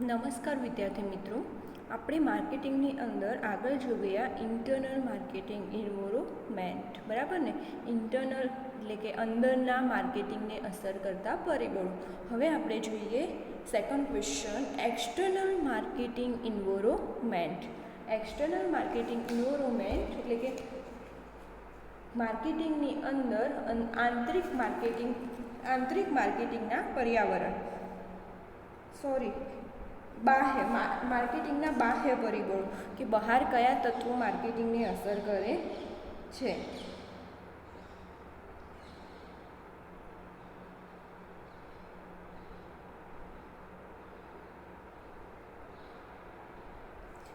નમસ્કાર વિદ્યાર્થી મિત્રો, આપણે માર્કેટિંગની અંદર આગળ જોઈએ ઇન્ટરનલ માર્કેટિંગ ઇન્વોલ્વમેન્ટ, બરાબર ને. ઇન્ટરનલ એટલે કે અંદરના માર્કેટિંગને અસર કરતા પરિબળો. હવે આપણે જોઈએ second question, external marketing involvement. External marketing involvement એટલે કે માર્કેટિંગની અંદર આંતરિક માર્કેટિંગના પર્યાવરણ બાહ્ય માર્કેટિંગના બાહ્ય પરિબળો કે બહાર કયા તત્વો માર્કેટિંગને અસર કરે છે.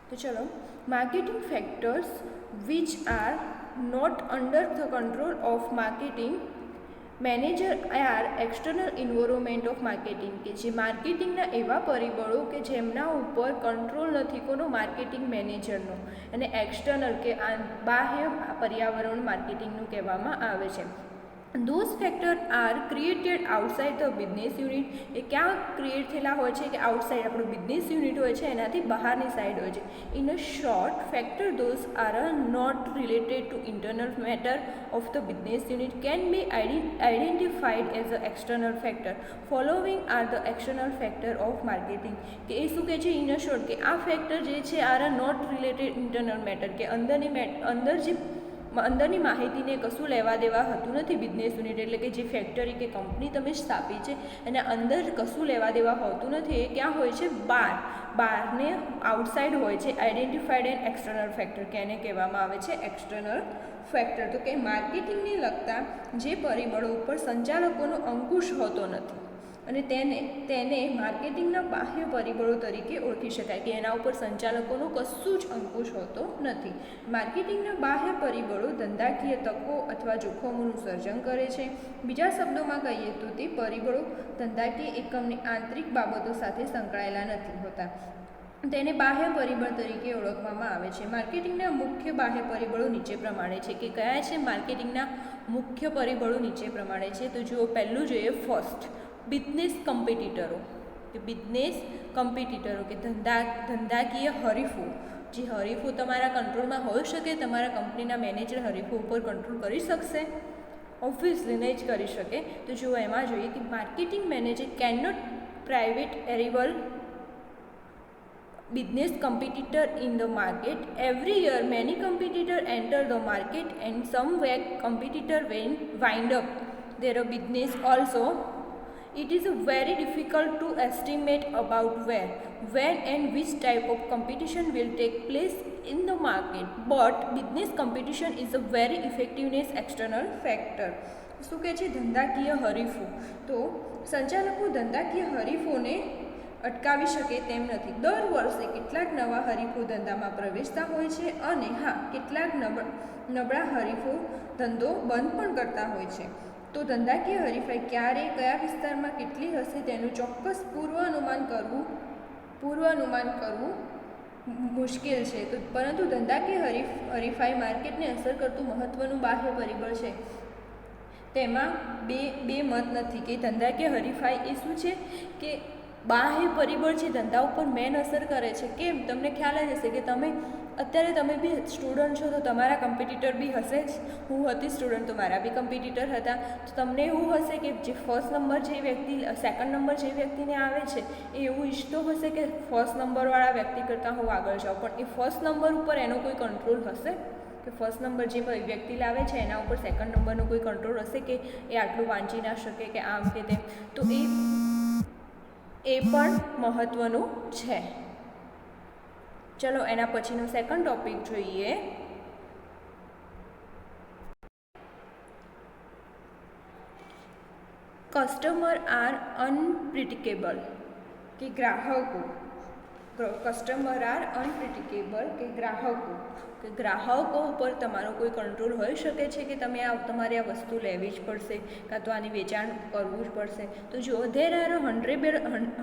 તો ચલો, marketing factors which are not under the control of marketing manager are external involvement of marketing, કે જે માર્કેટિંગના એવા પરિબળો કે જેમના ઉપર કંટ્રોલ નથી કોનો, માર્કેટિંગ મેનેજરનો, અને એક્સટર્નલ કે બાહ્ય પર્યાવરણ માર્કેટિંગનું કહેવામાં આવે છે. Those factor are created outside the business unit. એ ક્યાં ક્રિએટ થયેલા હોય છે કે આઉટસાઇડ આપણું બિઝનેસ યુનિટ હોય છે એનાથી બહારની સાઈડ હોય છે. In a short, factor those are not related to internal matter of the business unit can be identified as a external factor. Following are the external factor of marketing. કે એ શું કહે છે, ઇન અ શોર્ટ, કે આ factor જે છે are not related internal matter, કે અંદરની માહિતીને કશું લેવા દેવા હતું નથી. બિઝનેસ યુનિટ એટલે કે જે ફેક્ટરી કે કંપની તમે સ્થાપી છે અને અંદર કશું લેવા દેવા હોતું નથી. એ ક્યાં હોય છે, બહારને આઉટસાઇડ હોય છે. આઈડેન્ટિફાઈડ એન્ડ એક્સટર્નલ ફેક્ટર, કે એને કહેવામાં આવે છે એક્સટર્નલ ફેક્ટર. તો કે માર્કેટિંગને લગતા જે પરિબળો ઉપર સંચાલકોનો અંકુશ હોતો નથી અને તેને માર્કેટિંગના બાહ્ય પરિબળો તરીકે ઓળખી શકાય, કે એના ઉપર સંચાલકોનો કશું જ અંકુશ હોતો નથી. માર્કેટિંગના બાહ્ય પરિબળો ધંધાકીય તકો અથવા જોખમોનું સર્જન કરે છે. બીજા શબ્દોમાં કહીએ તો તે પરિબળો ધંધાકીય એકમની આંતરિક બાબતો સાથે સંકળાયેલા નથી હોતા. તેને બાહ્ય પરિબળ તરીકે ઓળખવામાં આવે છે. માર્કેટિંગના મુખ્ય બાહ્ય પરિબળો નીચે પ્રમાણે છે. કે કયા છે માર્કેટિંગના મુખ્ય પરિબળો નીચે પ્રમાણે છે? તો જુઓ, પહેલું જોઈએ ફર્સ્ટ, બિઝનેસ કમ્પિટિટરો. કે બિઝનેસ કમ્પિટિટરો કે ધંધાકીય હરીફો. જે હરીફો તમારા કંટ્રોલમાં હોઈ શકે, તમારા કંપનીના મેનેજર હરીફો ઉપર કંટ્રોલ કરી શકશે? ઓબ્વિયસલી નહીં જ કરી શકે. તો જુઓ, એમાં જોઈએ કે marketing manager can not private arrival business competitor in the market. Every year many competitors enter the market and some competitor wind up their business also. It is very difficult to estimate about where, when and which type of competition will take place in the market, but business competition is a very effectiveness external factor. શું કહે છે, ધંધાકીય હરીફો. તો સંચાલકો ધંધાકીય હરીફોને અટકાવી શકે તેમ નથી. દર વર્ષે કેટલાક નવા હરીફો ધંધામાં પ્રવેશતા હોય છે અને કેટલાક નબળા હરીફો ધંધો બંધ પણ કરતા હોય છે. તો ધંધાકીય હરીફાઈ ક્યારે, કયા વિસ્તારમાં કેટલી હશે તેનું ચોક્કસ પૂર્વાનુમાન કરવું મુશ્કેલ છે. તો પરંતુ ધંધાકીય હરીફાઈ માર્કેટને અસર કરતું મહત્વનું બાહ્ય પરિબળ છે. તેમાં બે મત નથી કે ધંધાકીય હરીફાઈ એ શું છે, કે બાહ્ય પરિબળ જે ધંધા ઉપર મેન અસર કરે છે. કેમ? તમને ખ્યાલ જ હશે કે અત્યારે તમે બી સ્ટુડન્ટ છો તો તમારા કમ્પિટિટર બી હશે જ. હું હતી સ્ટુડન્ટ તો મારા બી કમ્પિટિટર હતા. તો તમને એવું હશે કે જે ફર્સ્ટ નંબર જે વ્યક્તિ, સેકન્ડ નંબર જે વ્યક્તિને આવે છે એ એવું ઈચ્છતો હશે કે ફર્સ્ટ નંબરવાળા વ્યક્તિ કરતાં હું આગળ જાઉં. પણ એ ફર્સ્ટ નંબર ઉપર એનો કોઈ કંટ્રોલ હશે? કે ફર્સ્ટ નંબર જે વ્યક્તિ લાવે છે એના ઉપર સેકન્ડ નંબરનો કોઈ કંટ્રોલ હશે કે એ આટલું વાંચી ના શકે કે આમ કે તેમ? તો એ પણ મહત્વનું છે. ચલો, એના પછીનો સેકન્ડ ટોપિક જોઈએ. Customer are unpredictable. કે કસ્ટમર આર અનપ્રિડિક્ટેબલ કે ગ્રાહકો ઉપર તમારો કોઈ કંટ્રોલ હોઈ શકે છે કે તમારે આ વસ્તુ લેવી જ પડશે કાં તો આની વેચાણ કરવું જ પડશે. તો જો, there are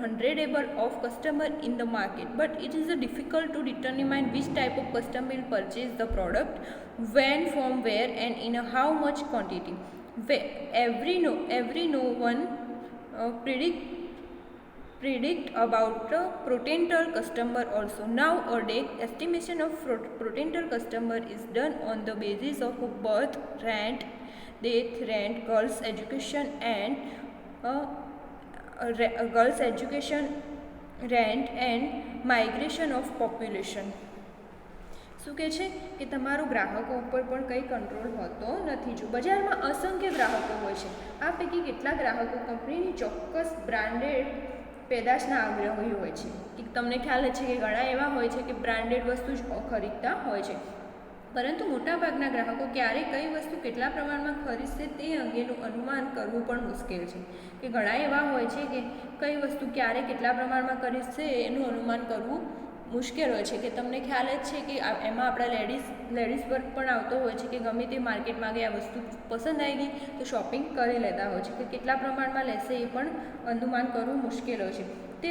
hundredable of customer in the market, but it is difficult to determine which type of customer will purchase the product, when, from where and in how much quantity. Every no one predict predict about the potential customer also. Nowadays, estimation of potential customer is done on the basis of birth, rent, death, rent, girls' education and rent and migration of population. શું કહે છે કે તમારો ગ્રાહકો ઉપર પણ કંઈ control હોતો નથી. જો બજારમાં અસંખ્ય ગ્રાહકો હોય છે, આ પૈકી કેટલાક ગ્રાહકો કંપનીની ચોક્કસ બ્રાન્ડેડ પેદાશના આગ્રહી હોય છે. કે તમને ખ્યાલ છે કે ઘણા એવા હોય છે કે બ્રાન્ડેડ વસ્તુ જ ખરીદતા હોય છે, પરંતુ મોટાભાગના ગ્રાહકો ક્યારે કઈ વસ્તુ કેટલા પ્રમાણમાં ખરીદશે તે અંગેનું અનુમાન કરવું પણ મુશ્કેલ છે. કે ઘણા એવા હોય છે કે કઈ વસ્તુ ક્યારે કેટલા પ્રમાણમાં ખરીદશે એનું અનુમાન કરવું મુશ્કેલ હોય છે. કે તમને ખ્યાલ જ છે કે એમાં આપણા લેડીઝ વર્ક પણ આવતો હોય છે કે ગમે તે માર્કેટમાં ગઈ આ વસ્તુ પસંદ આવી ગઈ તો શોપિંગ કરી લેતા હોય છે. કે કેટલા પ્રમાણમાં લેશે એ પણ અનુમાન કરવું મુશ્કેલ હોય છે. તે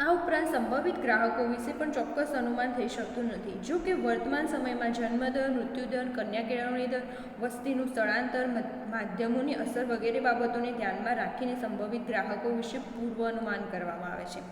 આ ઉપરાંત સંભવિત ગ્રાહકો વિશે પણ ચોક્કસ અનુમાન થઈ શકતું નથી. જો કે વર્તમાન સમયમાં જન્મદર, મૃત્યુદર, કન્યા કેળવણી દર, વસ્તીનું સ્થળાંતર, માધ્યમોની અસર વગેરે બાબતોને ધ્યાનમાં રાખીને સંભવિત ગ્રાહકો વિશે પૂર્વ અનુમાન કરવામાં આવે છે.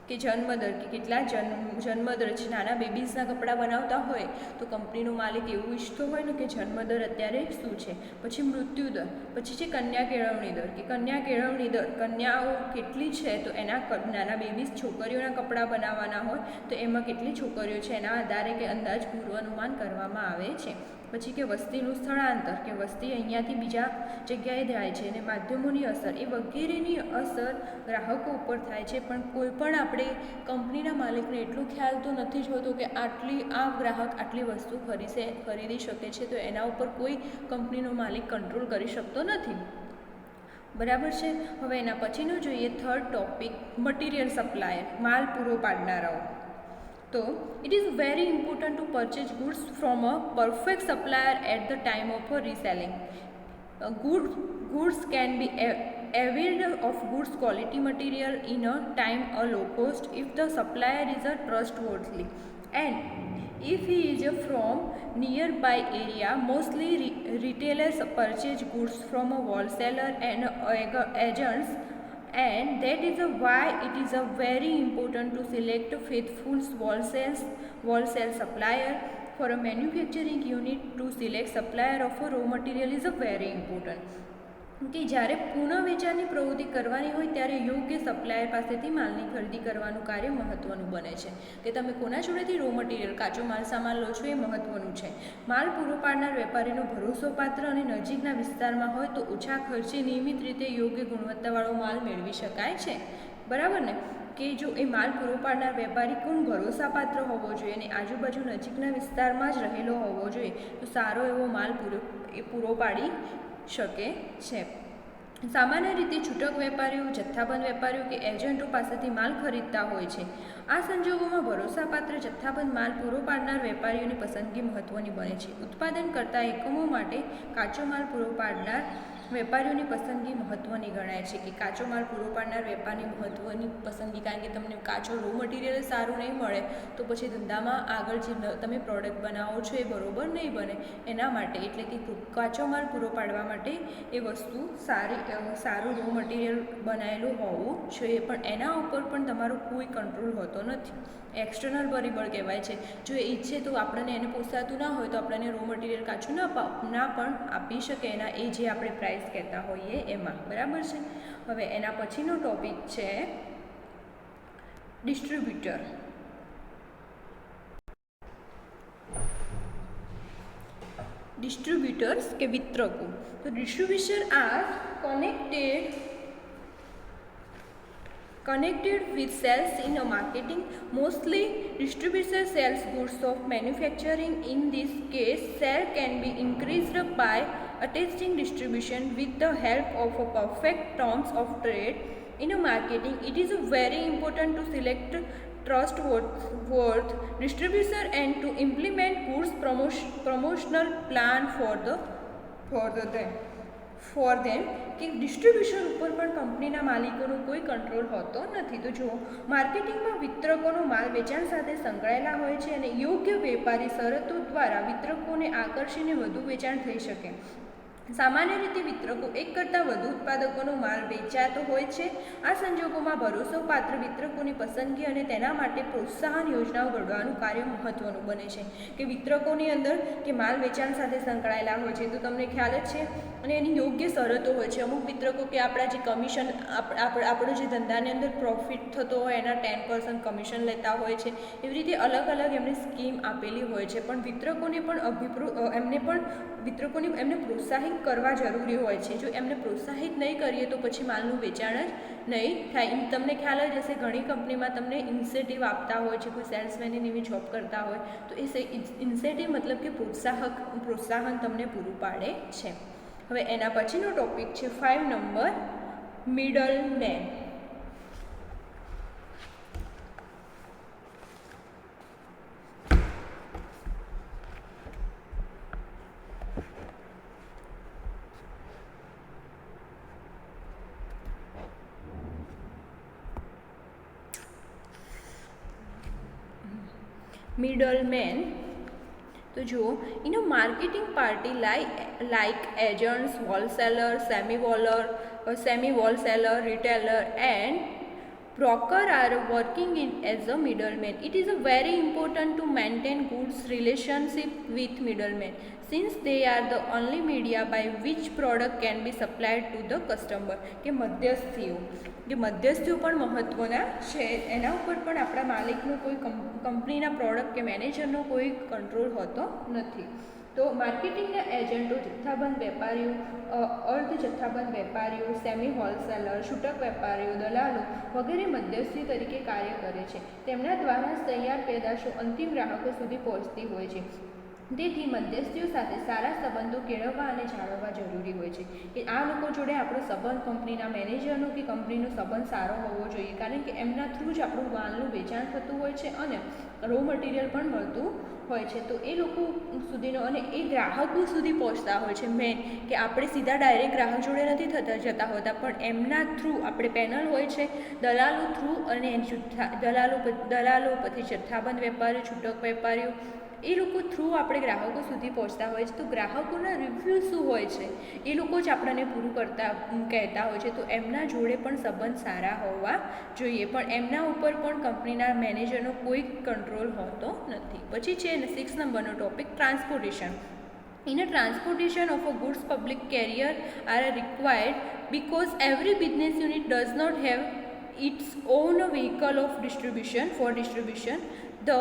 કે જન્મદર, કે કેટલા જન્મદર છે. નાના બેબીઝના કપડાં બનાવતા હોય તો કંપનીનો માલિક એવું ઈચ્છતો હોય ને કે જન્મદર અત્યારે શું છે. પછી મૃત્યુદર, પછી છે કન્યા કેળવણી દર, કે કન્યા કેળવણી દર કન્યાઓ કેટલી છે તો એના નાના બેબીઝ છોકરીઓના કપડાં બનાવવાના હોય તો એમાં કેટલી છોકરીઓ છે એના આધારે કે અંદાજ પૂર્વ અનુમાન કરવામાં આવે છે. પછી કે વસ્તીનું સ્થળાંતર, કે વસ્તી અહીંયાથી બીજા જગ્યાએ જાય છે, અને માધ્યમોની અસર એ વગેરેની અસર ગ્રાહકો ઉપર થાય છે. પણ કોઈ પણ આપણે કંપનીના માલિકને એટલું ખ્યાલ તો નથી જ હોતો કે આ ગ્રાહક આટલી વસ્તુ ખરીદી શકે છે, તો એના ઉપર કોઈ કંપનીનો માલિક કંટ્રોલ કરી શકતો નથી. બરાબર છે. હવે એના પછીનું જોઈએ થર્ડ ટોપિક, મટીરિયલ સપ્લાયર, માલ પૂરો પાડનારાઓ. તો it is very important to purchase goods from a perfect supplier at the time of reselling. Goods can be availed of goods quality material in a time a low cost if the supplier is a trustworthy and if he is from nearby area. Mostly retailers purchase goods from a wholesaler and agents, and that is why it is very important to select faithful wholesale supplier for a manufacturing unit. To select supplier of a raw material is very important. કે જ્યારે પુનઃ વેચાણની પ્રવૃત્તિ કરવાની હોય ત્યારે યોગ્ય supplier પાસેથી માલની ખરીદી કરવાનું કાર્ય મહત્ત્વનું બને છે. કે તમે કોના જોડેથી રો મટીરિયલ, કાચો માલ સામાન લો છો એ મહત્ત્વનું છે. માલ પૂરો પાડનાર વેપારીનો ભરોસોપાત્ર અને નજીકના વિસ્તારમાં હોય તો ઓછા ખર્ચે નિયમિત રીતે યોગ્ય ગુણવત્તાવાળો માલ મેળવી શકાય છે. બરાબર ને? કે જો એ માલ પૂરો પાડનાર વેપારી કોણ ભરોસાપાત્ર હોવો જોઈએ અને આજુબાજુ નજીકના વિસ્તારમાં જ રહેલો હોવો જોઈએ તો સારો એવો માલ પૂરો પાડી શકે છે. સામાન્ય રીતે છૂટક વેપારીઓ, જથ્થાબંધ વેપારીઓ કે એજન્ટો પાસેથી માલ ખરીદતા હોય છે. આ સંજોગોમાં ભરોસાપાત્ર જથ્થાબંધ માલ પૂરો પાડનાર વેપારીઓની પસંદગી મહત્ત્વની બને છે. ઉત્પાદન કરતા એકમો માટે કાચો માલ પૂરો પાડનાર વેપારીઓની પસંદગી મહત્ત્વની ગણાય છે. કે કાચો માલ પૂરો પાડનાર વેપારની મહત્ત્વની પસંદગી, કારણ કે તમને કાચો રો મટીરિયલ સારું નહીં મળે તો પછી ધંધામાં આગળ જે તમે પ્રોડક્ટ બનાવો છો એ બરોબર નહીં બને. એના માટે એટલે કે કાચો માલ પૂરો પાડવા માટે એ વસ્તુ સારું રો મટીરિયલ બનાવેલું હોવું જોઈએ. પણ એના ઉપર પણ તમારો કોઈ કંટ્રોલ હોતો નથી. એક્સટર્નલ પરિબળ કહેવાય છે. જો એ ઈચ્છે તો આપણને એને પોસાતું ના હોય તો આપણને રો મટીરિયલ કાચું ના પણ આપી શકે એના એ જે આપણે પ્રાઇસ કહેતા હોઈએ એમાં. બરાબર છે. હવે એના પછીનો ટોપિક છે ડિસ્ટ્રીબ્યુટર. distributors કે વિતરકો. તો distribution are connected with sales in a marketing. Mostly distributor sells goods of manufacturing. In this case, sale can be increased by attaching distribution with the help of a perfect terms of trade. In a marketing, it is very important to select trustworthy distributor and to implement goods promotional plan for them. કે distribution ઉપર પણ કંપનીના માલિકોનો કોઈ control હોતો નથી. તો જો માર્કેટિંગમાં વિતરકોનો માલ વેચાણ સાથે સંકળાયેલા હોય છે અને યોગ્ય વેપારી શરતો દ્વારા વિતરકોને આકર્ષીને વધુ વેચાણ થઈ શકે. સામાન્ય રીતે વિતરકો એક કરતાં વધુ ઉત્પાદકોનો માલ વેચાતો હોય છે. આ સંજોગોમાં ભરોસાપાત્ર વિતરકોની પસંદગી અને તેના માટે પ્રોત્સાહન યોજનાઓ ઘડવાનું કાર્ય મહત્વનું બને છે. કે વિતરકોની અંદર કે માલ વેચાણ સાથે સંકળાયેલા હોય છે, તો તમને ખ્યાલ જ છે, અને એની યોગ્ય શરતો હોય છે. અમુક વિતરકો કે આપણા જે કમિશન આપણો જે ધંધાની અંદર પ્રોફિટ થતો હોય એના 10% કમિશન લેતા હોય છે. એવી રીતે અલગ અલગ એમની સ્કીમ આપેલી હોય છે. પણ વિતરકોને એમને પ્રોત્સાહિત કરવા જરૂરી હોય છે. જો એમને પ્રોત્સાહિત નહીં કરીએ તો પછી માલનું વેચાણ જ નહીં થાય. તમને ખ્યાલ જ હશે, ઘણી કંપનીમાં તમને ઇન્સેન્ટિવ આપતા હોય છે. કોઈ સેલ્સમેનની એવી જોબ કરતા હોય તો એ ઇન્સેન્ટિવ મતલબ કે પ્રોત્સાહન તમને પૂરું પાડે છે. હવે એના પછીનો ટોપિક છે 5 નંબર, મિડલ મેન. Middleman. તો જુઓ, in a marketing party like agents, wholesaler, semi-wholesaler, retailer and broker are working as a middleman. It is very important to maintain good relationship with middlemen since they are the only media by which product can be supplied to the customer. કે મધ્યસ્થીઓ પણ મહત્ત્વના છે. એના ઉપર પણ આપણા માલિકનો કોઈ કંપનીના પ્રોડક્ટ કે મેનેજરનો કોઈ કંટ્રોલ હોતો નથી. તો માર્કેટિંગના એજન્ટો જથ્થાબંધ વેપારીઓ, અર્ધ જથ્થાબંધ વેપારીઓ, સેમી હોલસેલર, છૂટક વેપારીઓ, દલાલો વગેરે મધ્યસ્થી તરીકે કાર્ય કરે છે. તેમના દ્વારા તૈયાર પેદાશો અંતિમ ગ્રાહકો સુધી પહોંચતી હોય છે. તેથી મધ્યસ્થીઓ સાથે સારા સંબંધો કેળવવા અને જાળવવા જરૂરી હોય છે. કે આ લોકો જોડે આપણો સંબંધ, કંપનીના મેનેજરનો કે કંપનીનો સંબંધ સારો હોવો જોઈએ, કારણ કે એમના થ્રુ જ આપણું માલનું વેચાણ થતું હોય છે અને રો મટીરિયલ પણ મળતું હોય છે. તો એ લોકો સુધીનો અને એ ગ્રાહકો સુધી પહોંચતા હોય છે. મેન કે આપણે સીધા ડાયરેક્ટ ગ્રાહક જોડે નથી જતા હોતા, પણ એમના થ્રુ આપણે પેનલ હોય છે, દલાલો થ્રુ, અને દલાલો પછી જથ્થાબંધ વેપારીઓ, છૂટક વેપારીઓ, એ લોકો થ્રુ આપણે ગ્રાહકો સુધી પહોંચતા હોય છે. તો ગ્રાહકોના રિવ્યૂ શું હોય છે એ લોકો જ આપણને પૂરું કહેતા હોય છે. તો એમના જોડે પણ સંબંધ સારા હોવા જોઈએ, પણ એમના ઉપર પણ કંપનીના મેનેજરનો કોઈ કંટ્રોલ હોતો નથી. પછી છે 6 નંબરનો topic, transportation. In a transportation of a goods, public carrier are required because every business unit does not have its own vehicle of distribution. For distribution, the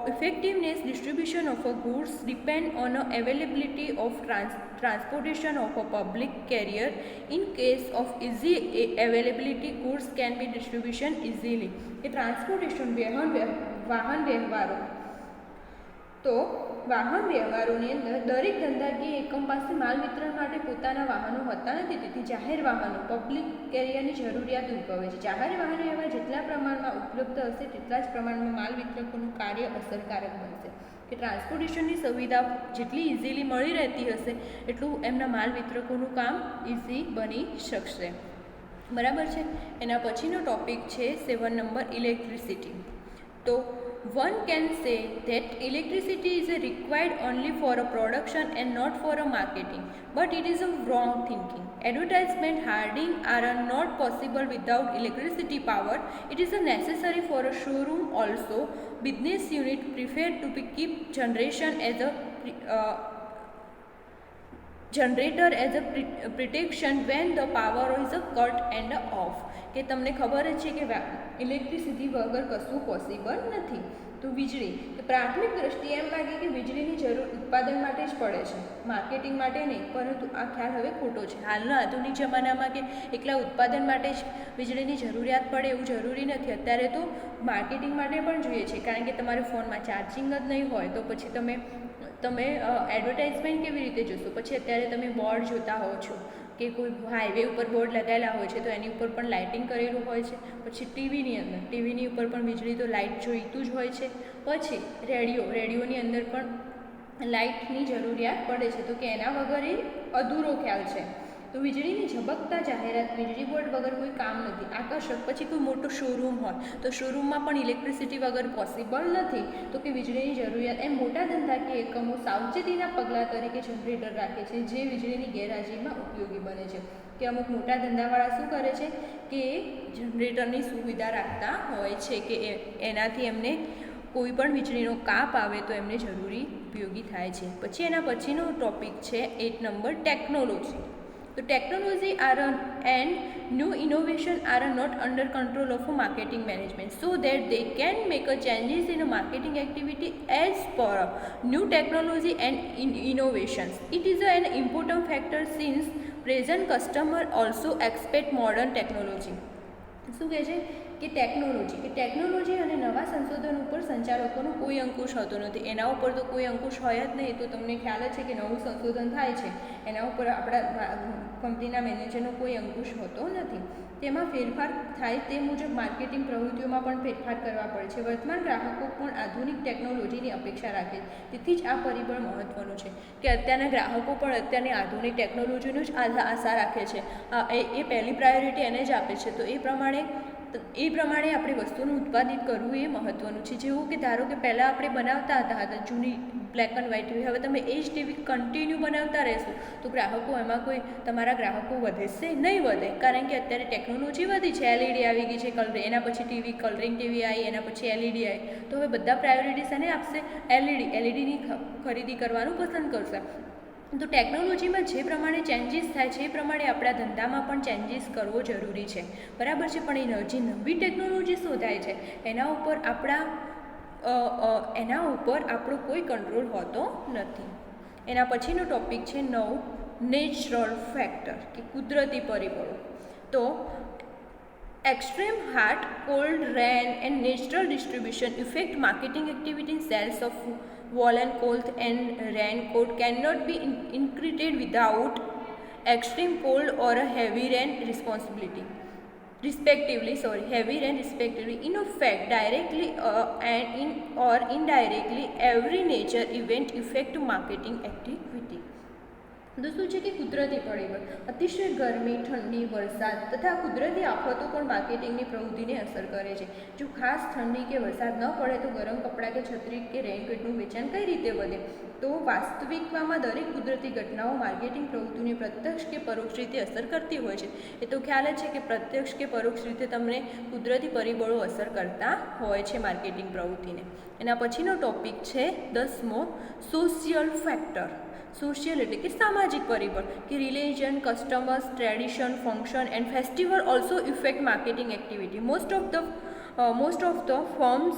effectiveness distribution of a goods depend on the availability of transportation of a public carrier. In case of easy availability, goods can be distribution easily. કે transportation વાહન વ્યવહારો. તો વાહન વ્યવહારોની અંદર દરેક ધંધાકીય એકમ પાસે માલ વિતરણ માટે પોતાના વાહનો હોતા નથી. તેથી જાહેર વાહનો, પબ્લિક કેરિયરની જરૂરિયાત ઉદ્ભવે છે. જાહેર વાહનો એવા જેટલા પ્રમાણમાં ઉપલબ્ધ હશે તેટલા જ પ્રમાણમાં માલ વિતરકોનું કાર્ય અસરકારક બનશે. કે ટ્રાન્સપોર્ટેશનની સુવિધા જેટલી ઇઝીલી મળી રહેતી હશે એટલું એમના માલ વિતરકોનું કામ ઇઝી બની શકશે. બરાબર છે. એના પછીનો ટોપિક છે 7 નંબર, ઇલેક્ટ્રિસિટી. તો one can say that electricity is required only for a production and not for a marketing, but it is a wrong thinking. Advertisement hoarding are not possible without electricity power. It is necessary for a showroom also. Business unit prefer to keep generator as a protection when the power is cut and off. કે તમને ખબર જ છે કે electricity વગર કશું possible નથી. તો વીજળી, તો પ્રાથમિક દ્રષ્ટિએ એમ લાગે કે વીજળીની જરૂર ઉત્પાદન માટે જ પડે છે, માર્કેટિંગ માટે નહીં. પરંતુ આ ખ્યાલ હવે ખોટો છે. હાલના આધુનિક જમાનામાં કે એકલા ઉત્પાદન માટે જ વીજળીની જરૂરિયાત પડે એવું જરૂરી નથી. અત્યારે તો માર્કેટિંગ માટે પણ જોઈએ છે, કારણ કે તમારે ફોનમાં ચાર્જિંગ જ નહીં હોય તો પછી તમે એડવર્ટાઇઝમેન્ટ કેવી રીતે જોશો. પછી અત્યારે તમે બોર્ડ જોતા હોવ છો કે કોઈ હાઈવે ઉપર બોર્ડ લગાવેલા હોય છે તો એની ઉપર પણ લાઇટિંગ કરેલું હોય છે. પછી ટીવીની ઉપર પણ વીજળી તો લાઇટ જોઈતું જ હોય છે. પછી રેડિયોની અંદર પણ લાઇટની જરૂરિયાત પડે છે. તો કે એના વગર એ અધૂરો ખ્યાલ છે. તો વીજળીની ઝબકતા જાહેરાત, વીજળી બોર્ડ વગર કોઈ કામ નથી. આકર્ષક, પછી કોઈ મોટો શોરૂમ હોય તો શોરૂમમાં પણ ઇલેક્ટ્રિસિટી વગર પોસિબલ નથી. તો કે વીજળીની જરૂરિયાત. એમ મોટા ધંધાકીય એકમો સાવચેતીના પગલાં તરીકે જનરેટર રાખે છે, જે વીજળીની ગેરહાજરીમાં ઉપયોગી બને છે. કે અમુક મોટા ધંધાવાળા શું કરે છે કે જનરેટરની સુવિધા રાખતા હોય છે કે એનાથી એમને કોઈ પણ વીજળીનો કાપ આવે તો એમને જરૂરી ઉપયોગી થાય છે. પછી એના પછીનો ટોપિક છે 8 નંબર, ટેકનોલોજી. તો technology and new innovation are not under control of marketing management, so that they can make a changes in a marketing activity as per new technology and innovations. It is an important factor since present customer also expect modern technology. શું કહે છે કે technology અને નવા સંશોધન ઉપર સંચાલકોનો કોઈ અંકુશ હોતો નથી. એના ઉપર તો કોઈ અંકુશ હોય જ નહીં. તો તમને ખ્યાલ જ છે કે નવું સંશોધન થાય છે એના ઉપર આપણા કંપનીના મેનેજરનો કોઈ અંકુશ હોતો નથી. તેમાં ફેરફાર થાય તે મુજબ માર્કેટિંગ પ્રવૃત્તિઓમાં પણ ફેરફાર કરવા પડે છે. વર્તમાન ગ્રાહકો પણ આધુનિક ટેકનોલોજીની અપેક્ષા રાખે છે. તેથી જ આ પરિબળ મહત્ત્વનું છે કે અત્યારના ગ્રાહકો પણ અત્યારની આધુનિક ટેકનોલોજીનું જ આશા રાખે છે. એ પહેલી પ્રાયોરિટી એને જ આપે છે. તો એ પ્રમાણે આપણે વસ્તુનું ઉત્પાદિત કરવું એ મહત્ત્વનું છે. જેવું કે ધારો કે પહેલાં આપણે બનાવતા હતા જૂની બ્લેક એન્ડ વ્હાઇટ ટીવી, હવે તમે એ જ ટીવી કન્ટિન્યુ બનાવતા રહેશો તો તમારા ગ્રાહકો વધશે નહીં વધે, કારણ કે અત્યારે ટેકનોલોજી વધી છે. એલઈડી આવી ગઈ છે, એના પછી ટીવી કલરિંગ ટીવી આવી, એના પછી એલઈડી આવી. તો હવે બધા પ્રાયોરિટીસ એને આપશે એલઈડીની ખરીદી કરવાનું પસંદ કરશે. તો ટેકનોલોજીમાં જે પ્રમાણે ચેન્જીસ થાય છે એ પ્રમાણે આપણા ધંધામાં પણ ચેન્જીસ કરવો જરૂરી છે, બરાબર છે. પણ એ જે નવી ટેકનોલોજી શોધાય છે એના ઉપર આપણો કોઈ કંટ્રોલ હોતો નથી. એના પછીનો ટોપિક છે 9, નેચરલ ફેક્ટર કે કુદરતી પરિબળો. તો extreme hot, cold, rain and natural distribution affect marketing activity in sales of woolen cloth and raincoat cannot be increased without extreme cold or a heavy rain respectively. In effect, directly or indirectly, every nature event affect marketing activity. તો શું છે કે કુદરતી પરિબળ, અતિશય ગરમી, ઠંડી, વરસાદ તથા કુદરતી આફતો પણ માર્કેટિંગની પ્રવૃત્તિને અસર કરે છે. જો ખાસ ઠંડી કે વરસાદ ન પડે તો ગરમ કપડાં કે છત્રી કે રેઇનકોટનું વેચાણ કઈ રીતે વધે? તો વાસ્તવિકતામાં દરેક કુદરતી ઘટનાઓ માર્કેટિંગ પ્રવૃત્તિને પ્રત્યક્ષ કે પરોક્ષ રીતે અસર કરતી હોય છે. એ તો ખ્યાલ જ છે કે પ્રત્યક્ષ કે પરોક્ષ રીતે તમને કુદરતી પરિબળો અસર કરતા હોય છે માર્કેટિંગ પ્રવૃત્તિને. એના પછીનો ટોપિક છે 10મો, સોશિયલ ફેક્ટર. સોશિયલ એટલે કે સામાજિક પરિબળ કે religion, customers, tradition, function and festival also effect marketing activity. Most of the firms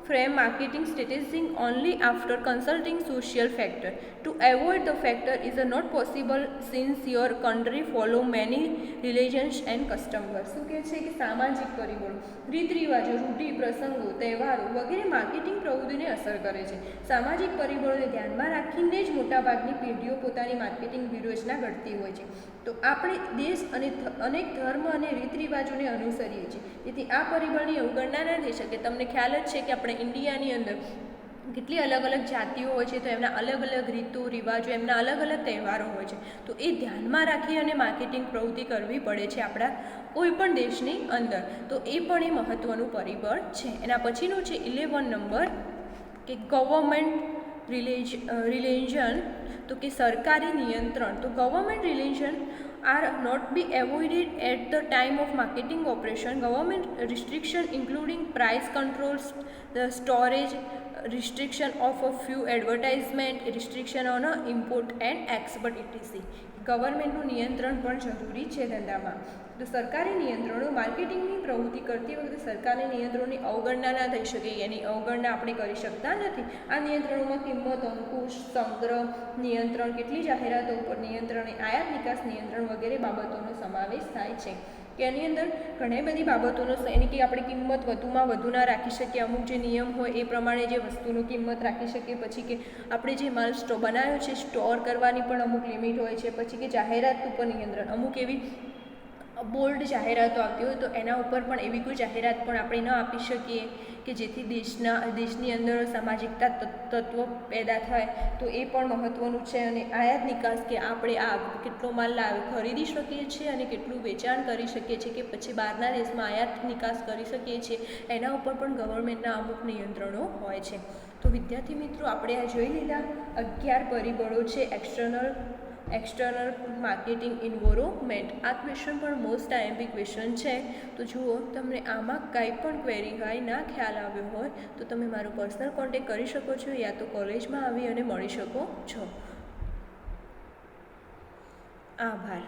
frame marketing strategy only after consulting social factor. To avoid the factor is not possible since your country follow many religions and customs. શું કહે છે કે સામાજિક પરિબળો, રીત રિવાજો, રૂઢિ, પ્રસંગો, તહેવારો વગેરે માર્કેટિંગ પ્રવૃત્તિને અસર કરે છે. સામાજિક પરિબળોને ધ્યાનમાં રાખીને જ મોટાભાગની પેઢીઓ પોતાની માર્કેટિંગ વ્યૂહરચના ઘડતી હોય છે. તો આપણે દેશ અને અનેક ધર્મ અને રીત રિવાજોને અનુસરીએ છીએ, તેથી આ પરિબળની અવગણના ન થઈ શકે. તમને ખ્યાલ જ છે કે આપણે ઇન્ડિયાની અંદર કેટલી અલગ અલગ જાતિઓ હોય છે, તો એમના અલગ અલગ રીતો રિવાજો, એમના અલગ અલગ તહેવારો હોય છે. તો એ ધ્યાનમાં રાખી અને માર્કેટિંગ પ્રવૃત્તિ કરવી પડે છે આપણા કોઈ પણ દેશની અંદર. તો એ પણ એ મહત્ત્વનું પરિબળ છે. એના પછીનું છે 11 નંબર કે ગવર્મેન્ટ રિલેશન, તો કે સરકારી નિયંત્રણ. તો government relation are not be avoided at the time of marketing operation. Government restriction including price controls, the storage restriction of a few advertisement, restriction on import and export etc. ગવર્મેન્ટનું નિયંત્રણ પણ જરૂરી છે ધંધામાં. તો સરકારી નિયંત્રણો માર્કેટિંગની પ્રવૃત્તિ કરતી વખતે સરકારી નિયંત્રણોની અવગણના ના થઈ શકે, એની અવગણના આપણે કરી શકતા નથી. આ નિયંત્રણોમાં કિંમત અંકુશ, સંગ્રહ નિયંત્રણ, કેટલી જાહેરાતો ઉપર નિયંત્રણ, આયાત નિકાસ નિયંત્રણ વગેરે બાબતોનો સમાવેશ થાય છે. કે એની અંદર ઘણી બધી બાબતોનો, એની કે આપણે કિંમત વધુમાં વધુ ના રાખી શકીએ, અમુક જે નિયમ હોય એ પ્રમાણે જે વસ્તુની કિંમત રાખી શકીએ. પછી કે આપણે જે માલ બનાવ્યો છે સ્ટોર કરવાની પણ અમુક લિમિટ હોય છે. પછી કે જાહેરાત ઉપર નિયંત્રણ, અમુક એવી બોલ્ડ જાહેરાતો આવતી હોય તો એના ઉપર પણ એવી કોઈ જાહેરાત પણ આપણે ન આપી શકીએ કે જેથી દેશની અંદર સામાજિકતા તત્વ પેદા થાય. તો એ પણ મહત્ત્વનું છે. અને આયાત નિકાસ કે આપણે આ કેટલો માલ ખરીદી શકીએ છીએ અને કેટલું વેચાણ કરી શકીએ છીએ કે પછી બહારના દેશમાં આયાત નિકાસ કરી શકીએ છીએ, એના ઉપર પણ ગવર્મેન્ટના અમુક નિયંત્રણો હોય છે. તો વિદ્યાર્થી મિત્રો, આપણે આ જોઈ લીધા 11 પરિબળો છે એક્સટર્નલ માર્કેટિંગ ઇન્વોલ્વમેન્ટ. આ ક્વેશ્ચન પણ મોસ્ટ આઈએમપી ક્વેશ્ચન છે. તો જુઓ, તમને આમાં કંઈ પણ ક્વેરી હોય, ના ખ્યાલ આવ્યો હોય તો તમે મારો પર્સનલ કોન્ટેક્ટ કરી શકો છો, યા તો કોલેજમાં આવી અને મળી શકો છો. આભાર.